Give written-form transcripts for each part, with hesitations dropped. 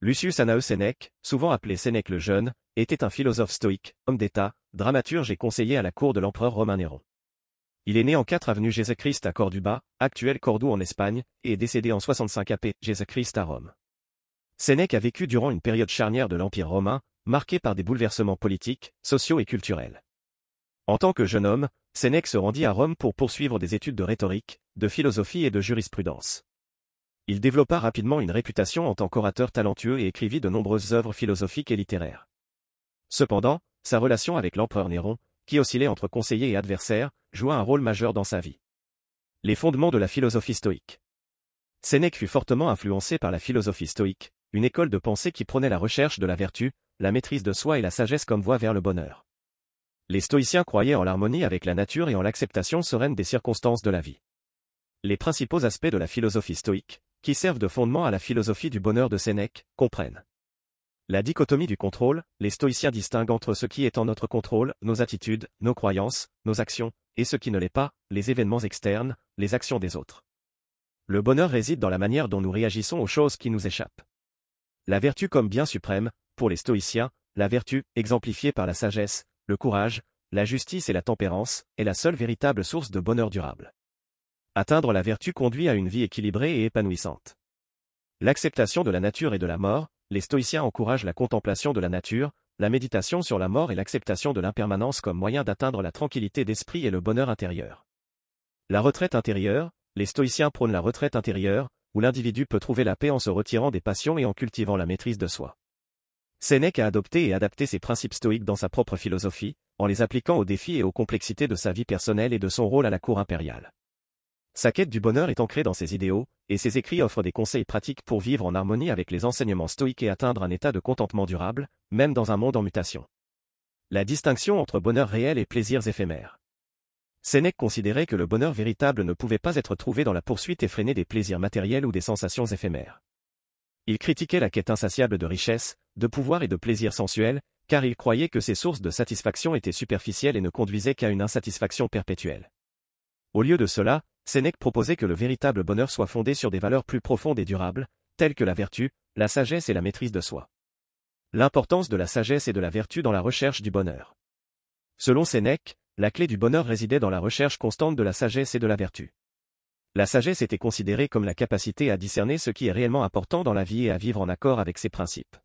Lucius Annaeus Sénèque, souvent appelé Sénèque le Jeune, était un philosophe stoïque, homme d'État, dramaturge et conseiller à la cour de l'empereur romain Néron. Il est né en 4 avenue Jésus-Christ à Corduba, actuelle Cordoue en Espagne, et est décédé en 65 AP Jésus-Christ à Rome. Sénèque a vécu durant une période charnière de l'Empire romain, marquée par des bouleversements politiques, sociaux et culturels. En tant que jeune homme, Sénèque se rendit à Rome pour poursuivre des études de rhétorique, de philosophie et de jurisprudence. Il développa rapidement une réputation en tant qu'orateur talentueux et écrivit de nombreuses œuvres philosophiques et littéraires. Cependant, sa relation avec l'empereur Néron, qui oscillait entre conseiller et adversaire, joua un rôle majeur dans sa vie. Les fondements de la philosophie stoïque. Sénèque fut fortement influencé par la philosophie stoïque, une école de pensée qui prônait la recherche de la vertu, la maîtrise de soi et la sagesse comme voie vers le bonheur. Les stoïciens croyaient en l'harmonie avec la nature et en l'acceptation sereine des circonstances de la vie. Les principaux aspects de la philosophie stoïque, qui servent de fondement à la philosophie du bonheur de Sénèque, comprennent la dichotomie du contrôle. Les stoïciens distinguent entre ce qui est en notre contrôle, nos attitudes, nos croyances, nos actions, et ce qui ne l'est pas, les événements externes, les actions des autres. Le bonheur réside dans la manière dont nous réagissons aux choses qui nous échappent. La vertu comme bien suprême, pour les stoïciens, la vertu, exemplifiée par la sagesse, le courage, la justice et la tempérance, est la seule véritable source de bonheur durable. Atteindre la vertu conduit à une vie équilibrée et épanouissante. L'acceptation de la nature et de la mort, les stoïciens encouragent la contemplation de la nature, la méditation sur la mort et l'acceptation de l'impermanence comme moyen d'atteindre la tranquillité d'esprit et le bonheur intérieur. La retraite intérieure, les stoïciens prônent la retraite intérieure, où l'individu peut trouver la paix en se retirant des passions et en cultivant la maîtrise de soi. Sénèque a adopté et adapté ses principes stoïques dans sa propre philosophie, en les appliquant aux défis et aux complexités de sa vie personnelle et de son rôle à la cour impériale. Sa quête du bonheur est ancrée dans ses idéaux, et ses écrits offrent des conseils pratiques pour vivre en harmonie avec les enseignements stoïques et atteindre un état de contentement durable, même dans un monde en mutation. La distinction entre bonheur réel et plaisirs éphémères. Sénèque considérait que le bonheur véritable ne pouvait pas être trouvé dans la poursuite effrénée des plaisirs matériels ou des sensations éphémères. Il critiquait la quête insatiable de richesse, de pouvoir et de plaisir sensuel, car il croyait que ces sources de satisfaction étaient superficielles et ne conduisaient qu'à une insatisfaction perpétuelle. Au lieu de cela, Sénèque proposait que le véritable bonheur soit fondé sur des valeurs plus profondes et durables, telles que la vertu, la sagesse et la maîtrise de soi. L'importance de la sagesse et de la vertu dans la recherche du bonheur. Selon Sénèque, la clé du bonheur résidait dans la recherche constante de la sagesse et de la vertu. La sagesse était considérée comme la capacité à discerner ce qui est réellement important dans la vie et à vivre en accord avec ses principes.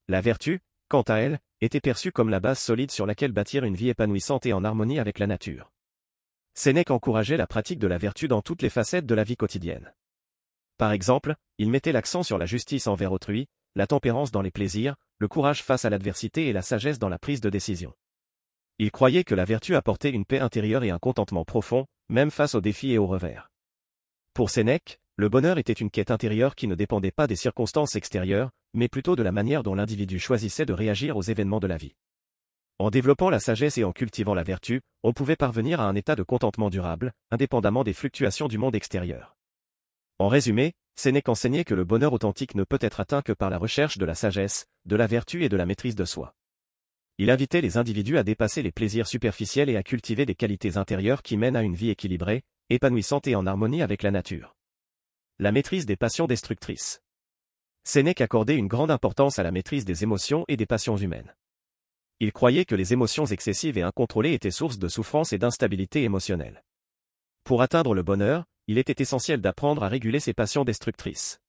La vertu, quant à elle, était perçue comme la base solide sur laquelle bâtir une vie épanouissante et en harmonie avec la nature. Sénèque encourageait la pratique de la vertu dans toutes les facettes de la vie quotidienne. Par exemple, il mettait l'accent sur la justice envers autrui, la tempérance dans les plaisirs, le courage face à l'adversité et la sagesse dans la prise de décision. Il croyait que la vertu apportait une paix intérieure et un contentement profond, même face aux défis et aux revers. Pour Sénèque, le bonheur était une quête intérieure qui ne dépendait pas des circonstances extérieures, mais plutôt de la manière dont l'individu choisissait de réagir aux événements de la vie. En développant la sagesse et en cultivant la vertu, on pouvait parvenir à un état de contentement durable, indépendamment des fluctuations du monde extérieur. En résumé, Sénèque enseignait que le bonheur authentique ne peut être atteint que par la recherche de la sagesse, de la vertu et de la maîtrise de soi. Il invitait les individus à dépasser les plaisirs superficiels et à cultiver des qualités intérieures qui mènent à une vie équilibrée, épanouissante et en harmonie avec la nature. La maîtrise des passions destructrices. Sénèque accordait une grande importance à la maîtrise des émotions et des passions humaines. Il croyait que les émotions excessives et incontrôlées étaient source de souffrance et d'instabilité émotionnelle. Pour atteindre le bonheur, il était essentiel d'apprendre à réguler ces passions destructrices.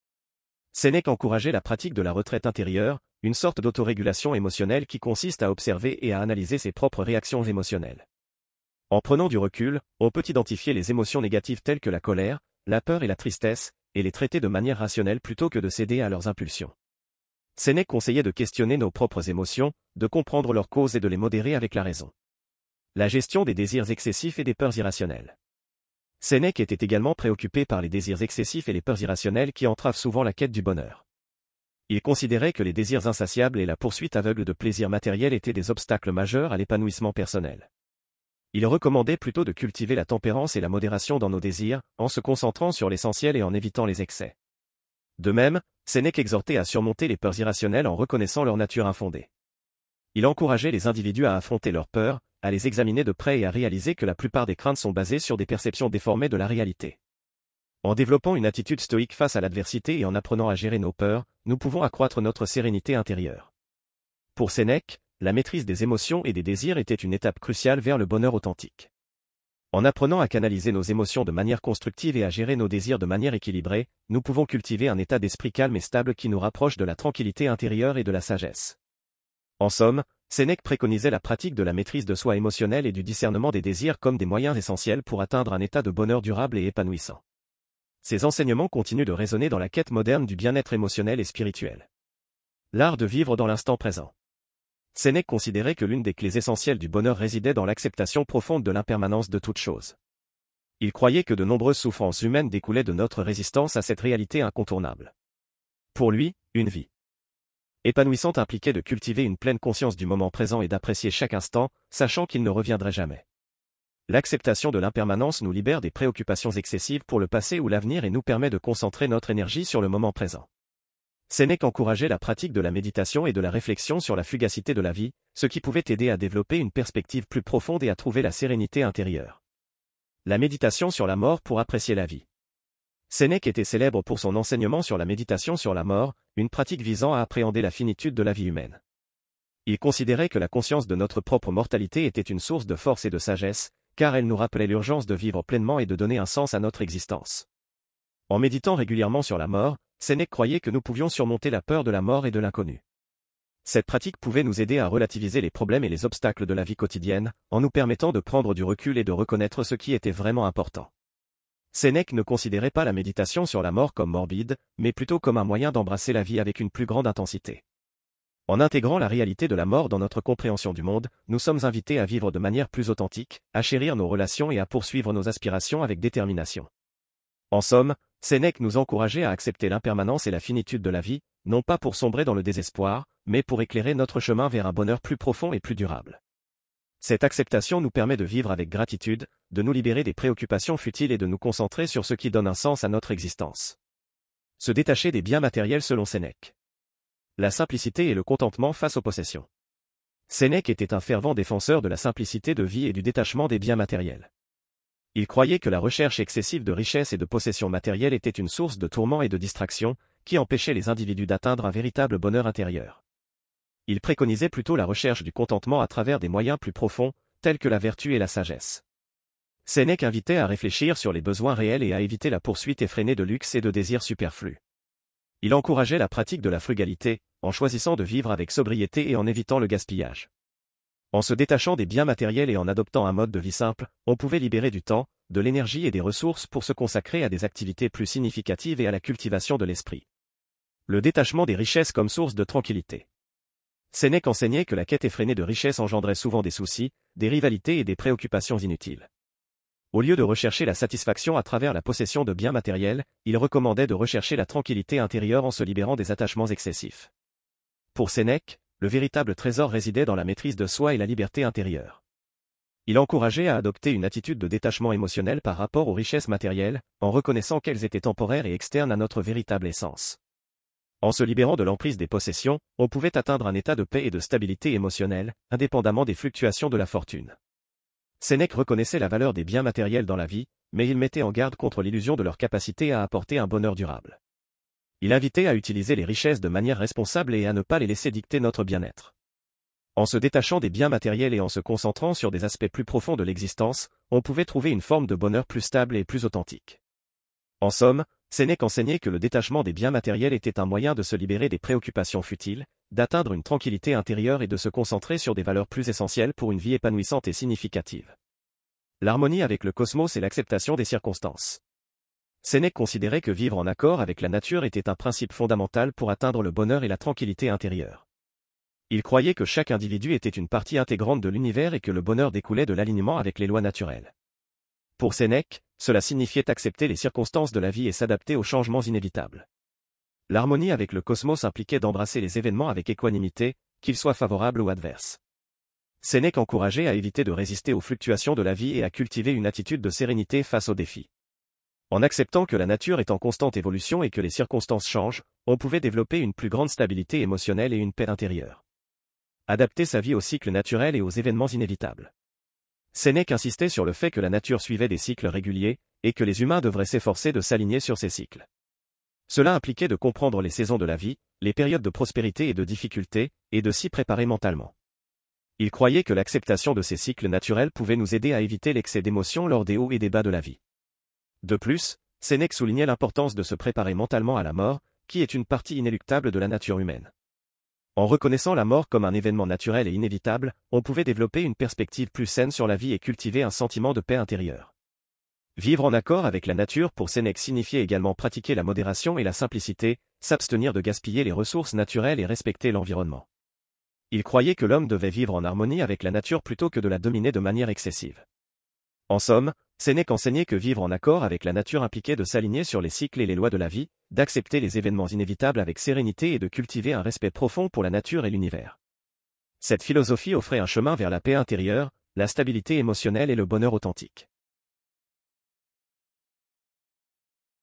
Sénèque encourageait la pratique de la retraite intérieure, une sorte d'autorégulation émotionnelle qui consiste à observer et à analyser ses propres réactions émotionnelles. En prenant du recul, on peut identifier les émotions négatives telles que la colère, la peur et la tristesse, et les traiter de manière rationnelle plutôt que de céder à leurs impulsions. Sénèque conseillait de questionner nos propres émotions, de comprendre leurs causes et de les modérer avec la raison. La gestion des désirs excessifs et des peurs irrationnelles. Sénèque était également préoccupé par les désirs excessifs et les peurs irrationnelles qui entravent souvent la quête du bonheur. Il considérait que les désirs insatiables et la poursuite aveugle de plaisirs matériels étaient des obstacles majeurs à l'épanouissement personnel. Il recommandait plutôt de cultiver la tempérance et la modération dans nos désirs, en se concentrant sur l'essentiel et en évitant les excès. De même, Sénèque exhortait à surmonter les peurs irrationnelles en reconnaissant leur nature infondée. Il encourageait les individus à affronter leurs peurs, à les examiner de près et à réaliser que la plupart des craintes sont basées sur des perceptions déformées de la réalité. En développant une attitude stoïque face à l'adversité et en apprenant à gérer nos peurs, nous pouvons accroître notre sérénité intérieure. Pour Sénèque, la maîtrise des émotions et des désirs était une étape cruciale vers le bonheur authentique. En apprenant à canaliser nos émotions de manière constructive et à gérer nos désirs de manière équilibrée, nous pouvons cultiver un état d'esprit calme et stable qui nous rapproche de la tranquillité intérieure et de la sagesse. En somme, Sénèque préconisait la pratique de la maîtrise de soi émotionnelle et du discernement des désirs comme des moyens essentiels pour atteindre un état de bonheur durable et épanouissant. Ces enseignements continuent de résonner dans la quête moderne du bien-être émotionnel et spirituel. L'art de vivre dans l'instant présent. Sénèque considérait que l'une des clés essentielles du bonheur résidait dans l'acceptation profonde de l'impermanence de toute chose. Il croyait que de nombreuses souffrances humaines découlaient de notre résistance à cette réalité incontournable. Pour lui, une vie épanouissante impliquait de cultiver une pleine conscience du moment présent et d'apprécier chaque instant, sachant qu'il ne reviendrait jamais. L'acceptation de l'impermanence nous libère des préoccupations excessives pour le passé ou l'avenir et nous permet de concentrer notre énergie sur le moment présent. Sénèque encourageait la pratique de la méditation et de la réflexion sur la fugacité de la vie, ce qui pouvait aider à développer une perspective plus profonde et à trouver la sérénité intérieure. La méditation sur la mort pour apprécier la vie. Sénèque était célèbre pour son enseignement sur la méditation sur la mort, une pratique visant à appréhender la finitude de la vie humaine. Il considérait que la conscience de notre propre mortalité était une source de force et de sagesse, car elle nous rappelait l'urgence de vivre pleinement et de donner un sens à notre existence. En méditant régulièrement sur la mort, Sénèque croyait que nous pouvions surmonter la peur de la mort et de l'inconnu. Cette pratique pouvait nous aider à relativiser les problèmes et les obstacles de la vie quotidienne, en nous permettant de prendre du recul et de reconnaître ce qui était vraiment important. Sénèque ne considérait pas la méditation sur la mort comme morbide, mais plutôt comme un moyen d'embrasser la vie avec une plus grande intensité. En intégrant la réalité de la mort dans notre compréhension du monde, nous sommes invités à vivre de manière plus authentique, à chérir nos relations et à poursuivre nos aspirations avec détermination. En somme, Sénèque nous encourageait à accepter l'impermanence et la finitude de la vie, non pas pour sombrer dans le désespoir, mais pour éclairer notre chemin vers un bonheur plus profond et plus durable. Cette acceptation nous permet de vivre avec gratitude, de nous libérer des préoccupations futiles et de nous concentrer sur ce qui donne un sens à notre existence. Se détacher des biens matériels selon Sénèque. La simplicité et le contentement face aux possessions. Sénèque était un fervent défenseur de la simplicité de vie et du détachement des biens matériels. Il croyait que la recherche excessive de richesses et de possessions matérielles était une source de tourments et de distractions, qui empêchait les individus d'atteindre un véritable bonheur intérieur. Il préconisait plutôt la recherche du contentement à travers des moyens plus profonds, tels que la vertu et la sagesse. Sénèque invitait à réfléchir sur les besoins réels et à éviter la poursuite effrénée de luxe et de désirs superflus. Il encourageait la pratique de la frugalité, en choisissant de vivre avec sobriété et en évitant le gaspillage. En se détachant des biens matériels et en adoptant un mode de vie simple, on pouvait libérer du temps, de l'énergie et des ressources pour se consacrer à des activités plus significatives et à la cultivation de l'esprit. Le détachement des richesses comme source de tranquillité. Sénèque enseignait que la quête effrénée de richesses engendrait souvent des soucis, des rivalités et des préoccupations inutiles. Au lieu de rechercher la satisfaction à travers la possession de biens matériels, il recommandait de rechercher la tranquillité intérieure en se libérant des attachements excessifs. Pour Sénèque, le véritable trésor résidait dans la maîtrise de soi et la liberté intérieure. Il encourageait à adopter une attitude de détachement émotionnel par rapport aux richesses matérielles, en reconnaissant qu'elles étaient temporaires et externes à notre véritable essence. En se libérant de l'emprise des possessions, on pouvait atteindre un état de paix et de stabilité émotionnelle, indépendamment des fluctuations de la fortune. Sénèque reconnaissait la valeur des biens matériels dans la vie, mais il mettait en garde contre l'illusion de leur capacité à apporter un bonheur durable. Il invitait à utiliser les richesses de manière responsable et à ne pas les laisser dicter notre bien-être. En se détachant des biens matériels et en se concentrant sur des aspects plus profonds de l'existence, on pouvait trouver une forme de bonheur plus stable et plus authentique. En somme, Sénèque enseignait que le détachement des biens matériels était un moyen de se libérer des préoccupations futiles, d'atteindre une tranquillité intérieure et de se concentrer sur des valeurs plus essentielles pour une vie épanouissante et significative. L'harmonie avec le cosmos et l'acceptation des circonstances. Sénèque considérait que vivre en accord avec la nature était un principe fondamental pour atteindre le bonheur et la tranquillité intérieure. Il croyait que chaque individu était une partie intégrante de l'univers et que le bonheur découlait de l'alignement avec les lois naturelles. Pour Sénèque, cela signifiait accepter les circonstances de la vie et s'adapter aux changements inévitables. L'harmonie avec le cosmos impliquait d'embrasser les événements avec équanimité, qu'ils soient favorables ou adverses. Sénèque encourageait à éviter de résister aux fluctuations de la vie et à cultiver une attitude de sérénité face aux défis. En acceptant que la nature est en constante évolution et que les circonstances changent, on pouvait développer une plus grande stabilité émotionnelle et une paix intérieure. Adapter sa vie au cycle naturel et aux événements inévitables. Sénèque insistait sur le fait que la nature suivait des cycles réguliers, et que les humains devraient s'efforcer de s'aligner sur ces cycles. Cela impliquait de comprendre les saisons de la vie, les périodes de prospérité et de difficulté, et de s'y préparer mentalement. Il croyait que l'acceptation de ces cycles naturels pouvait nous aider à éviter l'excès d'émotions lors des hauts et des bas de la vie. De plus, Sénèque soulignait l'importance de se préparer mentalement à la mort, qui est une partie inéluctable de la nature humaine. En reconnaissant la mort comme un événement naturel et inévitable, on pouvait développer une perspective plus saine sur la vie et cultiver un sentiment de paix intérieure. Vivre en accord avec la nature pour Sénèque signifiait également pratiquer la modération et la simplicité, s'abstenir de gaspiller les ressources naturelles et respecter l'environnement. Il croyait que l'homme devait vivre en harmonie avec la nature plutôt que de la dominer de manière excessive. En somme, Sénèque enseignait que vivre en accord avec la nature impliquait de s'aligner sur les cycles et les lois de la vie, d'accepter les événements inévitables avec sérénité et de cultiver un respect profond pour la nature et l'univers. Cette philosophie offrait un chemin vers la paix intérieure, la stabilité émotionnelle et le bonheur authentique.